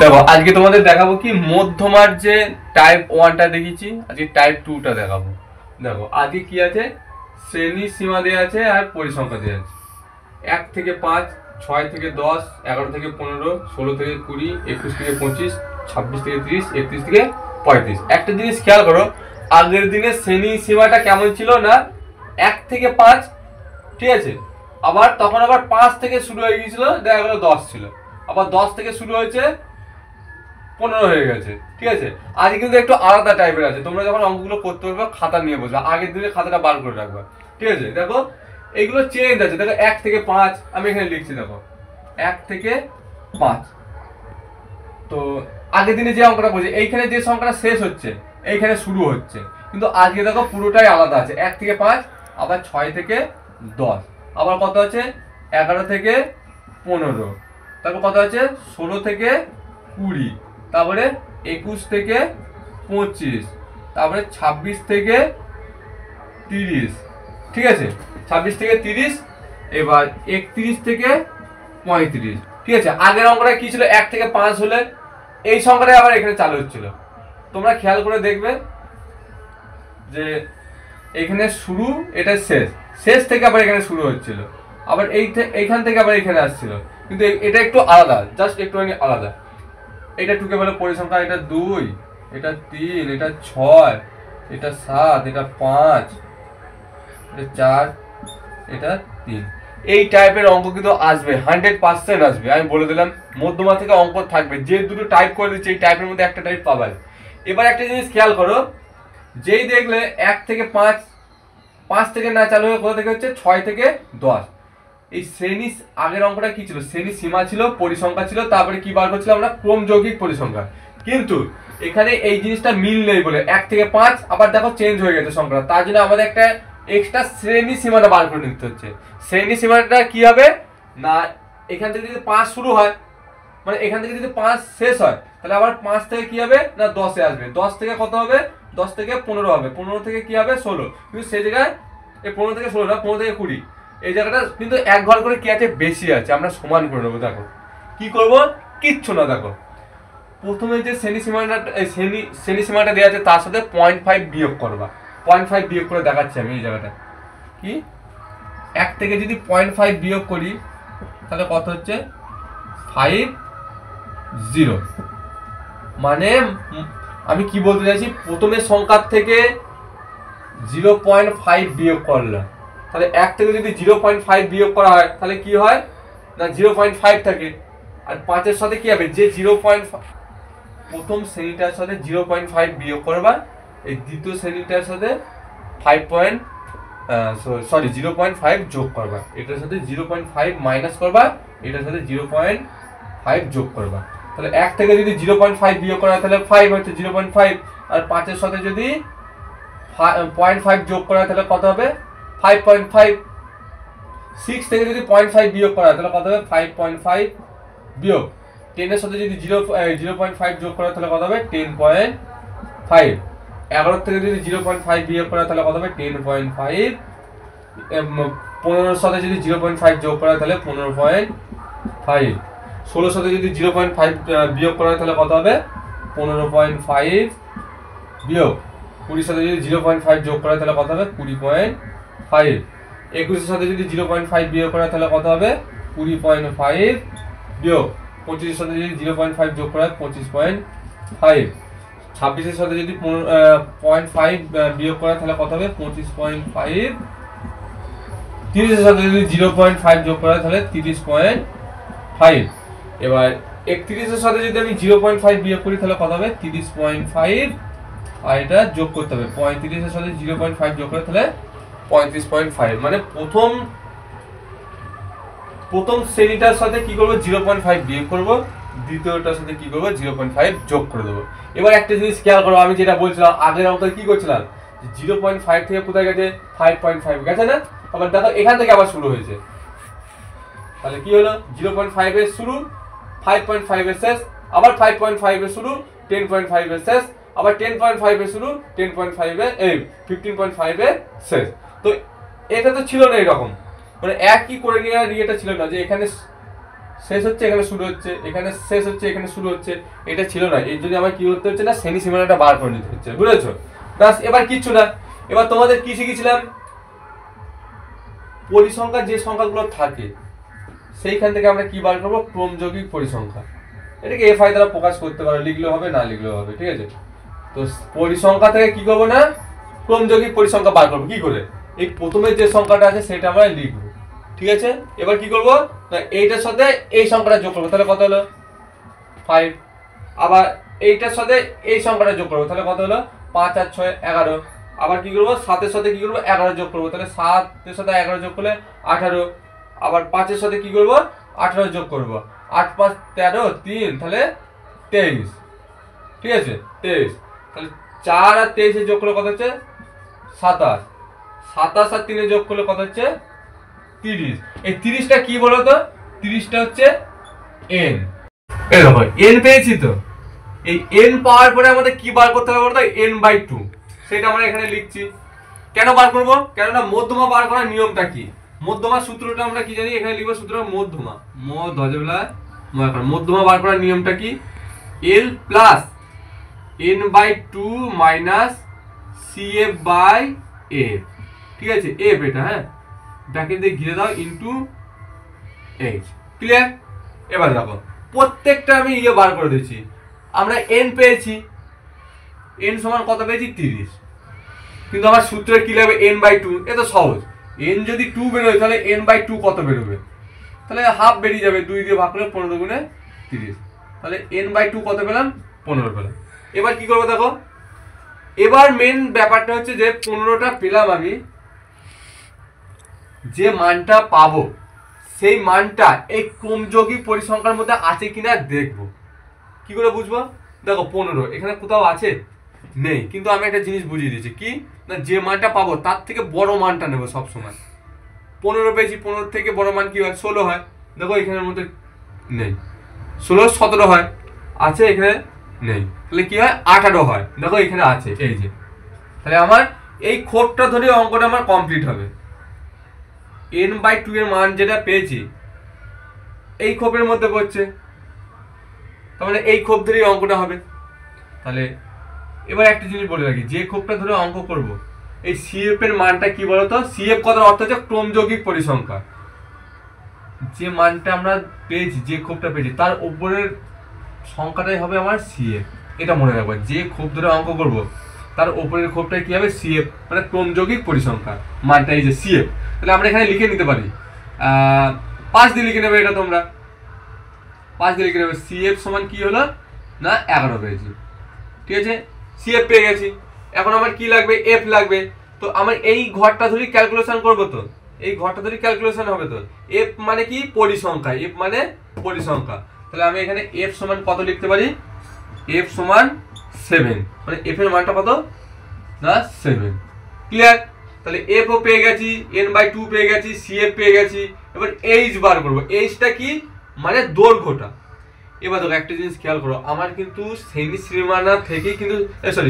দেখো আজকে তোমাদের দেখাবো কি মধ্যমার যে টাইপ 1টা দেখিয়েছি, আজকে টাইপ 2টা দেখাবো। দেখো আজকে কি আছে, শ্রেণী সীমা দেওয়া আছে আর পরিসংখ্যা দেওয়া আছে। 1 থেকে 5, 6 থেকে 10, 11 থেকে 15, 16 থেকে 20, 21 থেকে 25, 26 থেকে 30, 31 থেকে 35। একটা জিনিস খেয়াল করো, আগের দিনে শ্রেণী সীমাটা কেমন ছিল না 1 থেকে 5, ঠিক আছে, আবার তখন আবার 5 থেকে শুরু হয়ে গিয়েছিল, দেখা গেল 10 ছিল, আবার 10 থেকে শুরু হয়েছে 15 হয়ে গেছে, ঠিক আছে। আজকে কিন্তু একটু আলাদা টাইপের আছে। তোমরা যখন অঙ্কগুলো করতে পারবে খাতা নিয়ে বসবে, আগের দিনে খাতাটা বার করে রাখবে, ঠিক আছে। দেখো এইগুলো চেঞ্জ আছে। দেখো 1 থেকে 5 আমি এখানে লিখছি, দেখো 1 থেকে 5। তো আগের দিনে যে অঙ্কটা বলছি, এইখানে যে সংখ্যাটা শেষ হচ্ছে এইখানে শুরু হচ্ছে, কিন্তু আজকে দেখো পুরোটাই আলাদা আছে। 1 থেকে 5, আবার 6 থেকে 10, আবার কত আছে 11 থেকে 15, তারপর কত আছে 16 থেকে 20, তারপরে 21 থেকে 25, তারপরে 26 থেকে 30, ঠিক আছে, 26 থেকে 30, এবার 31 থেকে 35, ঠিক আছে। আগের অঙ্কটা কি ছিল, 1 থেকে 5 হলে এই সংখ্যাটা আবার এখানে চালু হচ্ছিল। তোমরা খেয়াল করে দেখবে যে এখানে শুরু, এটা শেষ, শেষ থেকে আবার এখানে শুরু হচ্ছিল, আবার এইখান থেকে আবার এখানে আসছিল, কিন্তু এটা একটু আলাদা, জাস্ট একটুখানি আলাদা। এটা টুকে বলে পরিসংখ্যা, এটা 2, এটা 3, এটা 6, এটা 7, এটা 5, এটা 4, এটা 3। এই টাইপের অঙ্ক কিন্তু আসবে, 100% আসবে, আমি বলে দিলাম। মধ্যমা থেকে অঙ্ক থাকবে, যে দুটো টাইপ করে দিচ্ছে এই টাইপের মধ্যে একটা টাইপ পাবে। এবার একটা জিনিস খেয়াল করো, যেই দেখলে 1 থেকে 5, 5 থেকে না চালু হয়ে কোথা থেকে হচ্ছে 6 থেকে 10। এই শ্রেণী, আগের অঙ্কটা কি ছিল, শ্রেণী সীমা ছিল, পরিসংখ্যা ছিল, তারপরে কি বার করছিলাম আমরা, ক্রম যৌগিক পরিসংখ্যা। কিন্তু এখানে এই জিনিসটা মিল নেই বলে 1 থেকে 5 আবার দেখো চেঞ্জ হয়ে গেছে সংখ্যা, তার জন্য আমাদের একটা এক্সট্রা শ্রেণী সীমাটা বার করে নিতে হচ্ছে। শ্রেণী সীমাটা কি হবে না, এখান থেকে যদি 5 শুরু হয়, মানে এখান থেকে যদি 5 শেষ হয়, তাহলে আবার 5 থেকে কি হবে না 10 এ আসবে, 10 থেকে কত হবে, 10 থেকে 15 হবে, 15 থেকে কি হবে 16, কিন্তু সেই জায়গায় এই 15 থেকে 16 না, 15 থেকে 20, এই জায়গাটা কিন্তু এক ঘর করে কি আছে, বেশি আছে, আমরা সমান করে নেবো। দেখো কি করব, কিচ্ছু না, দেখো প্রথমে যে শ্রেণী সীমাটা দেওয়া আছে তার সাথে 0.5 বিয়োগ করবা, 0.5 বিয়োগ করে দেখাচ্ছি আমি এই জায়গাটা। কি 1 থেকে যদি 0.5 বিয়োগ করি তাহলে কত হচ্ছে 50, মানে আমি কি বলতে চাইছি, প্রথমে সংখ্যার থেকে 0.5 বিয়োগ করলাম, তাহলে 1 থেকে যদি 0.5 বিয়োগ করা হয় তাহলে কি হয় না 0.5 থাকে, আর 5-এর সাথে কি হবে, যে 0.5 প্রথম শ্রেণীটার সাথে 0.5 বিয়োগ করবা, এই দ্বিতীয় শ্রেণীটার সাথে 0.5 যোগ করবা, এটার সাথে 0.5 মাইনাস করবা, এটার সাথে 0.5 যোগ করবা। তাহলে 1 থেকে যদি 0.5 বিয়োগ করা হয় তাহলে 5 হচ্ছে 0.5, আর 5-এর সাথে যদি 0.5 যোগ করা হয় তাহলে কত হবে 5.5। 6 থেকে যদি 0.5 বিয়োগ করা হয় তাহলে কত হবে 5.5 বিয়োগ 10-এর সাথে যদি 0.5 যোগ করা হয় তাহলে কত হবে 10.5। 11 থেকে যদি 0.5 বিয়োগ করা হয় তাহলে কত হবে 10.5। 15-এর সাথে যদি 0.5 যোগ করা হয় তাহলে 15.5। 16-এর সাথে যদি 0.5 বিয়োগ করা হয় তাহলে কত হবে 15.5 বিয়োগ 20-এর সাথে যদি 0.5 যোগ করা হয় তাহলে কত হবে 20.5। 21-এর সাথে যদি 0.5 বিয়োগ করা হয় তাহলে কত হবে 20.5 বিয়োগ 25-এর সাথে যদি 0.5 যোগ করা হয় 25.5। 26-এর সাথে যদি 0.5 বিয়োগ করা হয় তাহলে কত হবে 25.5। 30-এর সাথে যদি 0.5 যোগ করা হয় তাহলে 30.5। এবার 31-এর সাথে যদি আমি 0.5 বিয়োগ করি তাহলে কত হবে 30.5, আর এটা যোগ করতে হবে 35-এর সাথে 0.5 যোগ করে তাহলে 35.5। মানে প্রথম শ্রেণীটার সাথে কি করব 0.5 বিয়োগ করব, দ্বিতীয়টার সাথে কি করব 0.5 যোগ করে দেবো। এবার একটা জিনিস খেয়াল করো, আমি যেটা বলছিলাম আগের অঙ্কে কি করছিলাম, 0.5 থেকে কোথায় গেছে 5.5 গেছে না, আবার দেখো এখান থেকে আবার শুরু হয়েছে, তাহলে কি হলো 0.5 এর শুরু, 5.5 এর শেষ, আবার 5.5 এর শুরু, 10.5 এর শেষ, আবার 10.5 এর শুরু, 10.5 এর 15.5 এর শেষ। তো এটা তো ছিল না এরকম, মানে একই করে নেওয়ার ইয়েটা ছিল না যে এখানে শেষ হচ্ছে এখানে শুরু হচ্ছে, এখানে শেষ হচ্ছে এখানে শুরু হচ্ছে, এটা ছিল না। এর জন্য আমার কি করতে হচ্ছে না, শ্রেণী সীমানাটা বার করে নিতে হচ্ছে, বুঝেছো? ব্যাস, এবার কিচ্ছু না। এবার তোমাদের কি শিখেছিলাম, পরিসংখ্যার যে সংখ্যাগুলো থাকে সেইখান থেকে আমরা কি বার করবো, ক্রমযৌগিক পরিসংখ্যা। এটাকে এফআই দ্বারা প্রকাশ করতে পারো, লিখলেও হবে না লিখলেও হবে, ঠিক আছে? তো পরিসংখ্যা থেকে কি করবো না, ক্রমযৌগিক পরিসংখ্যা বার করবো। কি করে, এই প্রথমে যে সংখ্যাটা আছে সেটা আমরা লিখবো, ঠিক আছে? এবার কি করবো না, এইটার সাথে এই সংখ্যাটা যোগ করবো, তাহলে কত হলো 5। আবার এইটার সাথে এই সংখ্যাটা যোগ করবো, তাহলে কত হলো 5 আর 6 11। আবার কি করবো, 7-এর সাথে কি করবো 11 যোগ করবো, তাহলে 7-এর সাথে 11 যোগ করলে 18। আবার 5-এর সাথে কি করবো 18 যোগ করবো, 8 5 13 3, তাহলে 23, ঠিক আছে? 23, তাহলে 4 আর 23 যোগ করলে কত হচ্ছে 27। 27 আর 3 যোগ করলে কত হচ্ছে 30। এই 30টা কি বলতো, 30টা হচ্ছে n। এই দেখো n পেয়েছি তো, এই n পাওয়ার পরে আমাদের কি বার করতে হবে বলতো, n/2। সেটা আমরা এখানে লিখছি। কেন বার করব, কেননা মধ্যমা বার করার নিয়মটা কি, মধ্যমা সূত্রটা আমরা কি জানি, এখানে লিখব সূত্র মধ্যমা, মধ্যমা বার করার নিয়মটা কি, l plus n/2 minus cf/f, ঠিক আছে? f এটা, হ্যাঁ, ব্র্যাকেট দিয়ে ঘিরে দাও, ইনটু h। ক্লিয়ার? এবার দেখো প্রত্যেকটা আমি ইয়ে বার করে দিচ্ছি। আমরা n পেয়েছি, n সমান কত পেয়েছি 30, কিন্তু আমার সূত্রে কি লাগবে n/2। এ তো সহজ, n যদি 2 বেরোয় তাহলে n/2 কত বেরোবে, তাহলে হাফ বেরিয়ে যাবে, 2 দিয়ে ভাগ করলে 15 গুণে 30, তাহলে n/2 কত পেলাম 15 পেলাম। এবার কি করবো দেখো, এবার মেন ব্যাপারটা হচ্ছে যে 15টা পেলাম আমি, যে মানটা পাবো সেই মানটা এই ক্রমযৌগিক পরিসংখ্যার মধ্যে আছে কিনা দেখবো। কি করে বুঝবো, দেখো 15 এখানে কোথাও আছে নেই, কিন্তু আমি একটা জিনিস বুঝিয়ে দিচ্ছি, কি না, যে মানটা পাবো তার থেকে বড় মানটা নেবো সবসময়। 15 পেয়েছি, 15 থেকে বড় মান কি হয় 16 হয়, দেখো এখানের মধ্যে নেই। 16 17 হয়, আছে এখানে নেই, তাহলে কি হয় 18 হয়, দেখো এখানে আছে, এই যে। তাহলে আমার এই খোপটা ধরে অঙ্কটা আমার কমপ্লিট হবে। n/2 এর মান যেটা পেয়েছি এই খোপের মধ্যে পড়ছে, তার মানে এই খোপ ধরেই অঙ্কটা হবে। তাহলে এবার একটা জিনিস বলে রাখি, যে খোপটা ধরে অঙ্ক করব, এই সিএফ এর মানটা কি বলতো, সিএফ কথার অর্থ হচ্ছে ক্রমযৌগিক পরিসংখ্যা। যে মানটা আমরা পেয়েছি, যে খোপটা পেয়েছি তার উপরের সংখ্যাটাই হবে আমার সিএফ। এটা মনে রাখবো, যে খোপ ধরে অঙ্ক করব তার উপরের খোপটাই কি হবে সিএফ, মানে ক্রমযৌগিক পরিসংখ্যা মানটা, এই যে সিএফ। তাহলে আমরা এখানে লিখে নিতে পারি, 5 দিয়ে লিখে নেবে, এটা তোমরা 5 দিয়ে লিখে নেবে। সিএফ সমান কি হলো না 11 পেয়েছি, ঠিক আছে? সিএফ পেয়ে গেছি, এখন আমার কি লাগবে, এফ লাগবে। তো আমার এই ঘরটা ধরে ক্যালকুলেশন করবো, তো এই ঘরটা ধরে ক্যালকুলেশন হবে। তো এফ মানে কি পরিসংখ্যা, এফ মানে পরিসংখ্যা। তাহলে আমি এখানে এফ সমান কত লিখতে পারি, এফ সমান 7, মানে এফ এর মানটা কত না 7। ক্লিয়ার? তাহলে এফ ও পেয়ে গেছি, n/2 পেয়ে গেছি, সিএফ পেয়ে গেছি। এবার এইচ বার করবো, এইচটা কি মানে দৈর্ঘ্যটা। এবার দেখো একটা জিনিস খেয়াল করো, আমার কিন্তু শ্রেণী সীমানা থেকে কিন্তু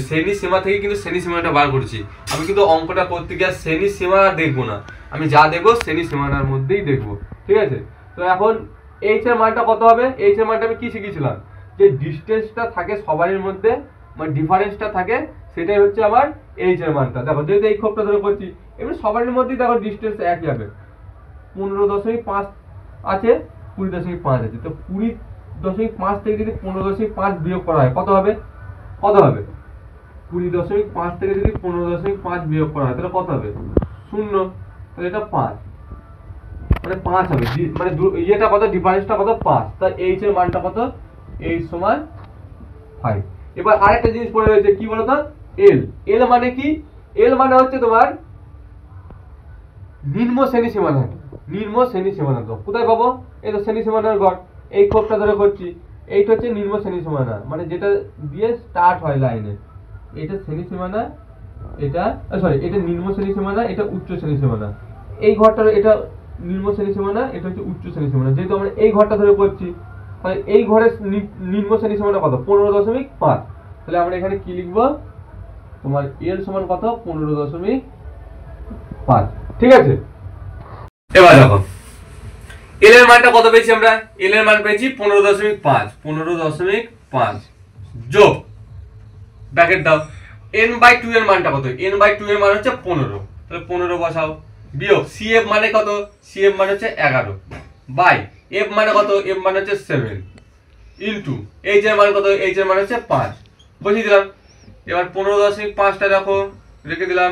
শ্রেণী সীমা থেকে কিন্তু শ্রেণী সীমানাটা বার করেছি। আমি কিন্তু অঙ্কটা করতে গিয়ে শ্রেণী সীমা দেখবো না, আমি যা দেখবো শ্রেণী সীমানার মধ্যেই দেখবো, ঠিক আছে? তো এখন এইচ এর মানটা কত হবে, এইচ এর মানটা আমি কি শিখেছিলাম, যে ডিস্টেন্সটা থাকে সবারই মধ্যে, মানে ডিফারেন্সটা থাকে, সেটাই হচ্ছে আমার এইচ এর মানটা। দেখো যেহেতু এই খোপটা ধরে করছি, এবার সবারই মধ্যেই দেখো ডিস্টেন্স একই হবে, 15.5 আছে, 20.5 আছে। তো 20.5 থেকে যদি 15.5 বিয়োগ করা হয় কত হবে, কত হবে 20.5 থেকে যদি 15.5 বিয়োগ করা হয় তাহলে কত হবে 0, তাহলে এটা 5, মানে 5 হবে, মানে ইয়েটা কত, ডিফারেন্সটা কত 5। তাই এইচ এর মানটা কত, এইচ সমান 5। এবার আরেকটা জিনিস পড়ে রয়েছে, কি বলতো, এল। এল মানে কি, এল মানে হচ্ছে তোমার নিম্ন শ্রেণী সীমানা। নিম্ন শ্রেণী সীমানা তো কোথায় পাবো, এই তো শ্রেণী সীমানার ঘর, এই খোপটা ধরে করছি, এইটা হচ্ছে নিম্ন শ্রেণী সীমানা, মানে যেটা দিয়ে স্টার্ট হয় লাইনে, এটা শ্রেণী সীমানা, এটা এটা নিম্ন শ্রেণী সীমানা, এটা উচ্চ শ্রেণী সীমানা। এই ঘরটা এটা নিম্ন শ্রেণী সীমানা, এটা হচ্ছে উচ্চ শ্রেণী সীমানা। যেহেতু আমরা এই ঘরটা ধরে করছি, তাহলে এই ঘরের নিম্ন শ্রেণী সীমানা কত 15.5। তাহলে আমরা এখানে কি লিখবো, তোমার এল সমান কত 15.5, ঠিক আছে? এবার দেখো এল এর মানটা কত পেয়েছি আমরা? এল এর মান পেয়েছি 15.5, 15.5 যোগ ব্র্যাকেট দাও n/2 এর মানটা কত? n/2 এর মান হচ্ছে 15, তাহলে 15 বসাও, বিয়োগ cf মানে কত? cf মানে হচ্ছে 11 বাই f মানে কত? f মানে হচ্ছে 7 ইনটু h এর মান কত? h এর মান হচ্ছে 5, বসিয়ে দিলাম। এবার 15.5টা রাখো, রেখে দিলাম।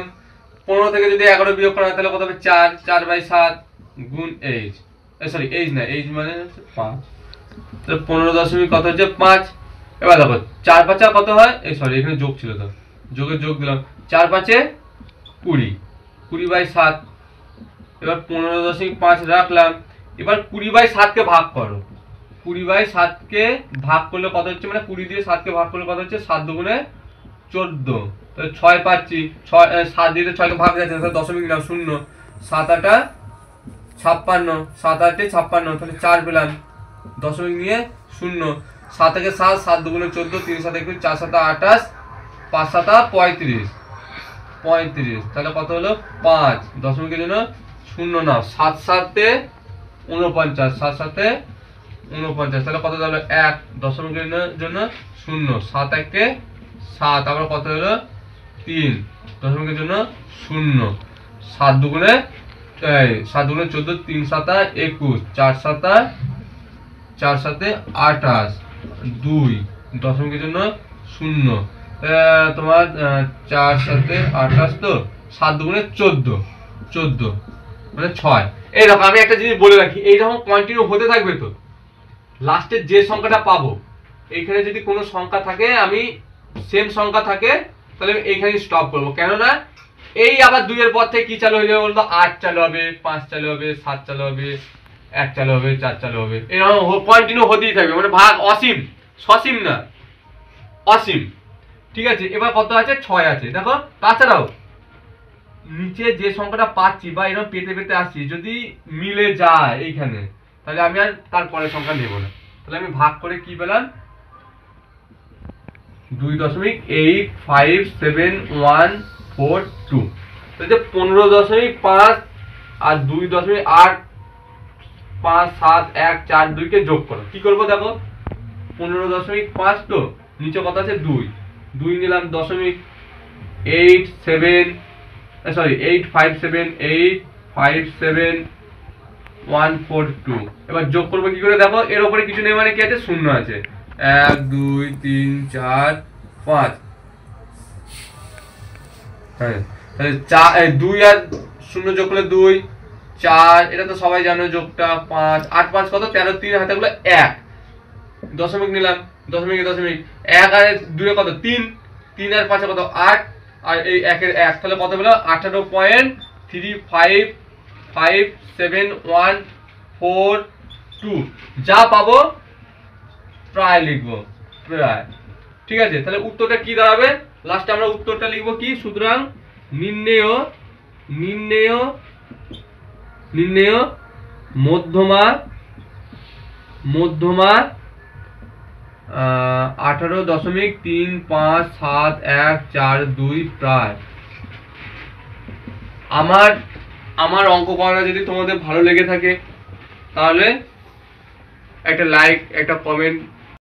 15 থেকে যদি 11 বিয়োগ করা হয় তাহলে কত হবে? 4, 4/7 গুণ h, সরি h না, h মানে হচ্ছে 5, তাহলে 15 কত হচ্ছে? 5। এবার দেখো 4 5 কত হয়? এই সরি এখানে যোগ ছিল তো, যোগে যোগ দিলাম, 4 5 20, 20/7। এবার 15.5 রাখলাম। এবার 20/7 কে ভাগ করো, 20/7 কে ভাগ করলে কত হচ্ছে? মানে 20 দিয়ে 7 কে ভাগ করলে কত হচ্ছে? 7 দুগুণে 14, তাহলে 6 পাচ্ছি, 6 7 দিয়ে 6 কে ভাগ যাচ্ছে তাহলে দশমিক নিলাম 0, 7 8 56, 7 8 56, তাহলে 4 পেলাম, দশমিক নিয়ে 0, 7 থেকে 7, 7 দুগুণে 14, 3 7 21, 4 7 28, 5 7 35, 35, তাহলে কত হলো? 5, দশমিকের জন্য 0 নাও, 7 7 49, 7 7 49, তাহলে কত হলো? 1, দশমিকের জন্য 0, 7 1 7, আবার কত হলো? 3, দশমিকের জন্য 0, 7 দুগুণে 7 দুগুণে 14, 3 7 21, 4 7 4 7 28, 2, দশমিকের জন্য 0, তোমার 4 7 28, তো 7 দুগুণে 14, 14 মানে 6। এইরকম আমি একটা জিনিস বলে রাখি, এইরকম কন্টিনিউ হতে থাকবে, তো লাস্টে যে সংখ্যাটা পাবো, এইখানে যদি কোনো সংখ্যা থাকে, আমি সেম সংখ্যা থাকে, তাহলে আমি এইখানে স্টপ করবো। কেননা এই আবার 2 এর পর থেকে কি চালু হয়ে যাবে বলতো? 8 চালু হবে, 5 চালু হবে, 7 চালু হবে, 1 চালু হবে, 4 চালু হবে, এরকম কন্টিনিউ হতেই থাকবে, মানে ভাগ অসীম, সসীম না, অসীম। ঠিক আছে, এবার কত আছে? 6 আছে। দেখো তাছাড়াও নিচে যে সংখ্যাটা পাচ্ছি বা এরকম পেতে পেতে আসছি, যদি মিলে যায় এইখানে, তাহলে আমি আর তারপরের সংখ্যা নেব না। তাহলে আমি ভাগ করে কি পেলাম? 2.857142, তাহলে 15.5 আর 2.857142 কে যোগ করো। কি করবো দেখো, 15.5 তো নিচে কত আছে? 2, 2 নিলাম, দশমিক 857 এবার যোগ করবো কি করে? দেখো এর উপরে কিছু নেই, মানে কি আছে? 0 আছে। 1 2 3 4 5, হ্যাঁ, তাহলে 2 আর 0 যোগ করলে 2 4, এটা তো সবাই জানো যোগটা। 5 8 5 কত? 13, 3 হাতে গুলো 1, দশমিক নিলাম, দশমিক 1 আর 2 কত? 3, 3 আর 5 কত? 8, আর এই 1 এর 1, তাহলে কত হলো? 18.3557142, যা পাবো প্রায় লিখবো, প্রায়। ঠিক আছে, তাহলে উত্তরটা কি দাঁড়াবে? লাস্টে আমরা উত্তরটা লিখবো কি? সুতরাং নির্ণেয় মধ্যমা 18.35714 প্রায়। আমার অঙ্ক করা যদি তোমাদের ভালো লেগে থাকে, তাহলে একটা লাইক, একটা কমেন্ট